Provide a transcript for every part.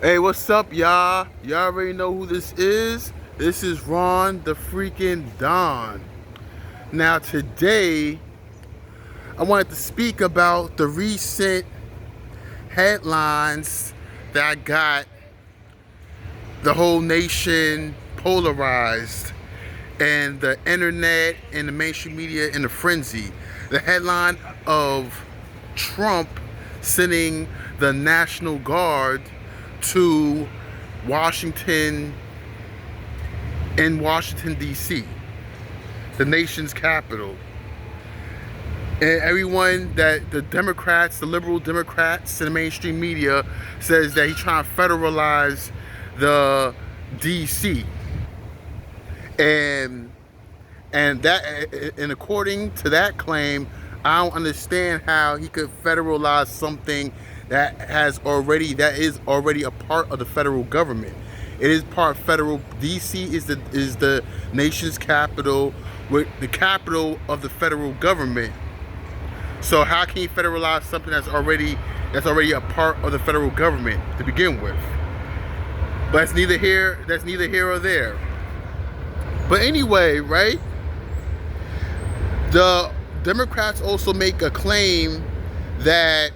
Hey, what's up, y'all? Y'all already know who this is. This is Ron the freaking Don. Now, today, I wanted to speak about the recent headlines that got the whole nation polarized and the internet and the mainstream media in a frenzy. The headline of Trump sending the National Guard to Washington, in Washington, D.C., the nation's capital. And everyone that the Democrats, the liberal Democrats and the mainstream media says that he's trying to federalize the D.C. And according to that claim, I don't understand how he could federalize something that is already a part of the federal government. It is part federal. DC is the nation's capital, with the capital of the federal government. So how can you federalize something that's already a part of the federal government to begin with? But that's neither here or there. But anyway, right? The Democrats also make a claim that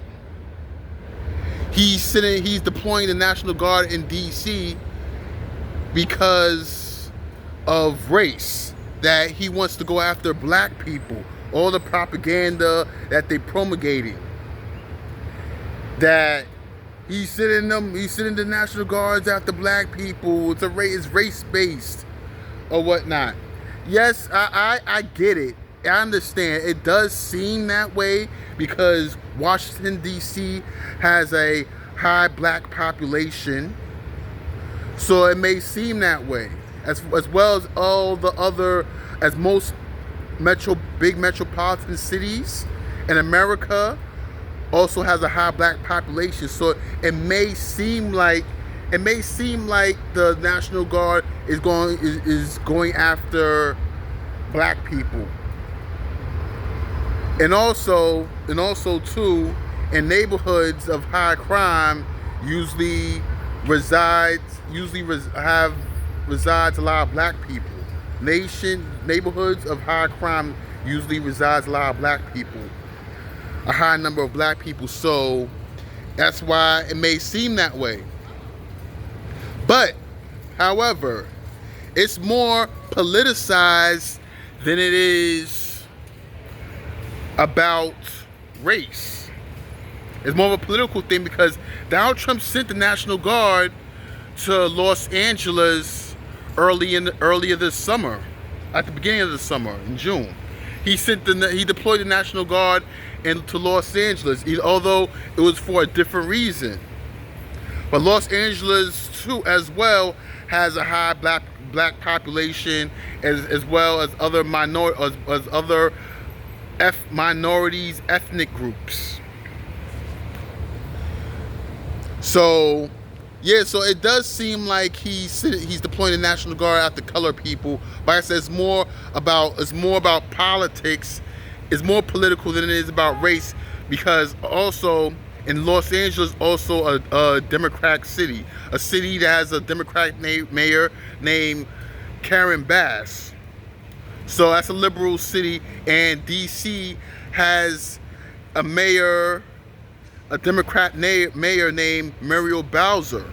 he's deploying the National Guard in DC because of race, that he wants to go after black people, all the propaganda that they promulgating, that he's sending the National Guards after black people. It's race based or whatnot. Yes, I get it. I understand. It does seem that way because Washington, D.C. has a high black population. So it may seem that way. As well as all the other, as most big metropolitan cities in America also has a high black population. So it may seem like the National Guard is going after black people. And also too, in neighborhoods of high crime, usually resides a lot of black people. Neighborhoods of high crime usually resides a lot of black people, a high number of black people. So that's why it may seem that way. But, however, it's more politicized than it is about race. It's more of a political thing because Donald Trump sent the National Guard to Los Angeles earlier this summer, at the beginning of the summer in June. He deployed the National Guard into Los Angeles, although it was for a different reason. But Los Angeles too, as well, has a high black population, as well as other minorities, ethnic groups. So, yeah, so it does seem like he's deploying the National Guard after color people. But I said it's more about politics. It's more political than it is about race, because also in Los Angeles, also a Democratic city, a city that has a Democratic mayor named Karen Bass. So that's a liberal city, and DC has a Democrat mayor named Muriel Bowser.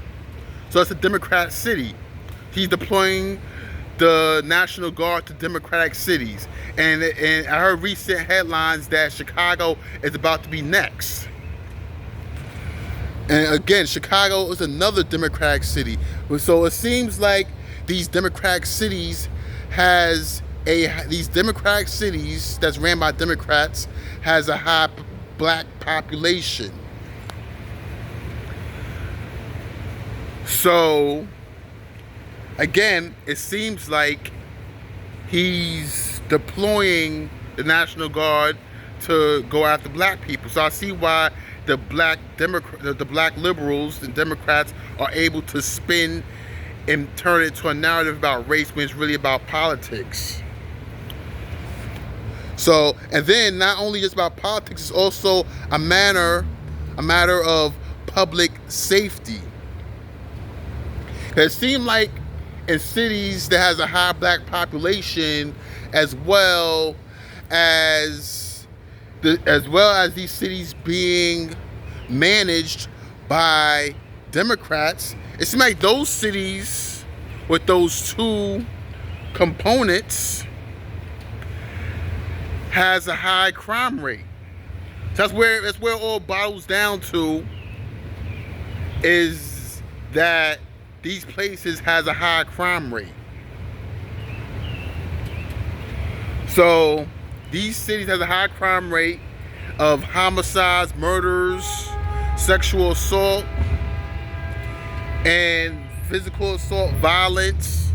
So it's a Democrat city. He's deploying the National Guard to Democratic cities. And I heard recent headlines that Chicago is about to be next. And again, Chicago is another Democratic city. So it seems like these Democratic cities that's ran by Democrats has a high black population. So again, it seems like he's deploying the National Guard to go after black people. So I see why the black liberals and Democrats are able to spin and turn it to a narrative about race when it's really about politics. So, and then not only just about politics, it's also a matter of public safety. It seems like in cities that has a high black population, as well as these cities being managed by Democrats, it seems like those cities with those two components has a high crime rate. That's where it all boils down to, is that these places has a high crime rate. So these cities has a high crime rate of homicides, murders, sexual assault, and physical assault, violence,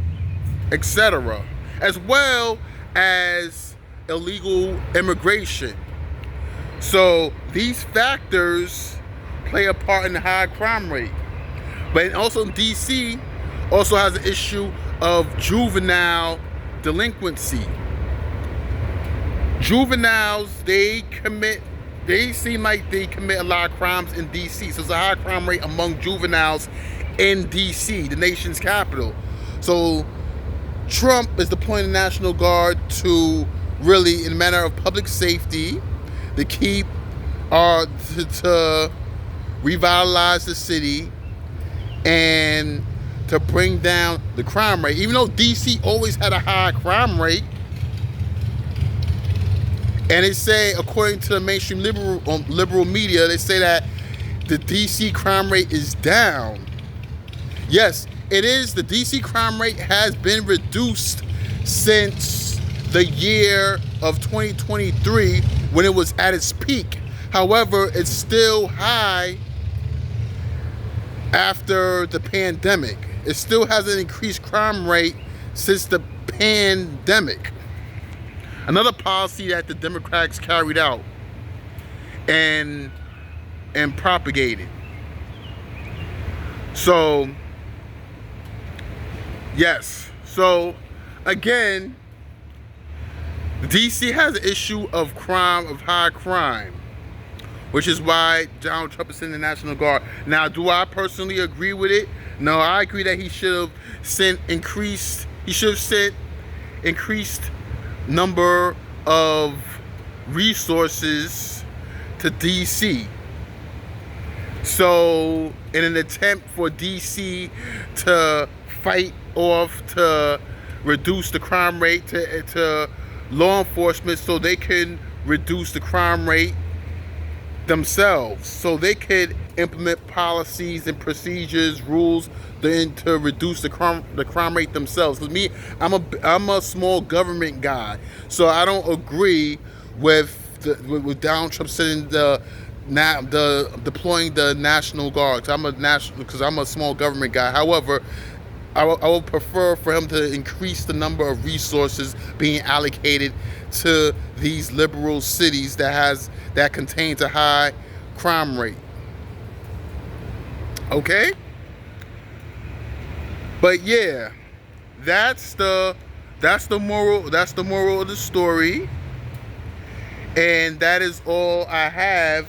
etc., as well as illegal immigration. So these factors play a part in the high crime rate. But also DC also has an issue of juvenile delinquency. Juveniles, they seem like they commit a lot of crimes in DC. So it's a high crime rate among juveniles in DC, the nation's capital. So Trump is deploying the National Guard to really, in a manner of public safety, to keep to revitalize the city and to bring down the crime rate. Even though DC always had a high crime rate, and they say, according to the mainstream liberal media, they say that the DC crime rate is down. Yes, it is. The DC crime rate has been reduced since the year of 2023, when it was at its peak. However, it's still high after the pandemic. It still has an increased crime rate since the pandemic. Another policy that the Democrats carried out and propagated. So, yes. So, again, DC has an issue of crime, of high crime, which is why Donald Trump is in the National Guard. Now, do I personally agree with it? No, I agree that he should have sent increased number of resources to DC. So, in an attempt for DC to fight off, to reduce the crime rate, to law enforcement, so they can reduce the crime rate themselves, so they could implement policies and procedures, rules, then to reduce the crime rate themselves. Because me, I'm a small government guy, so I don't agree with Donald Trump sending deploying the National Guard. Because I'm a small government guy. However, I would prefer for him to increase the number of resources being allocated to these liberal cities that contains a high crime rate. Okay? But yeah, that's the moral of the story. And that is all I have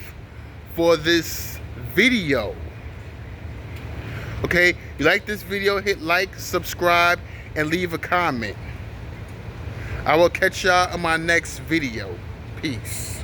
for this video. Okay, you like this video, hit like, subscribe, and leave a comment. I will catch y'all in my next video. Peace.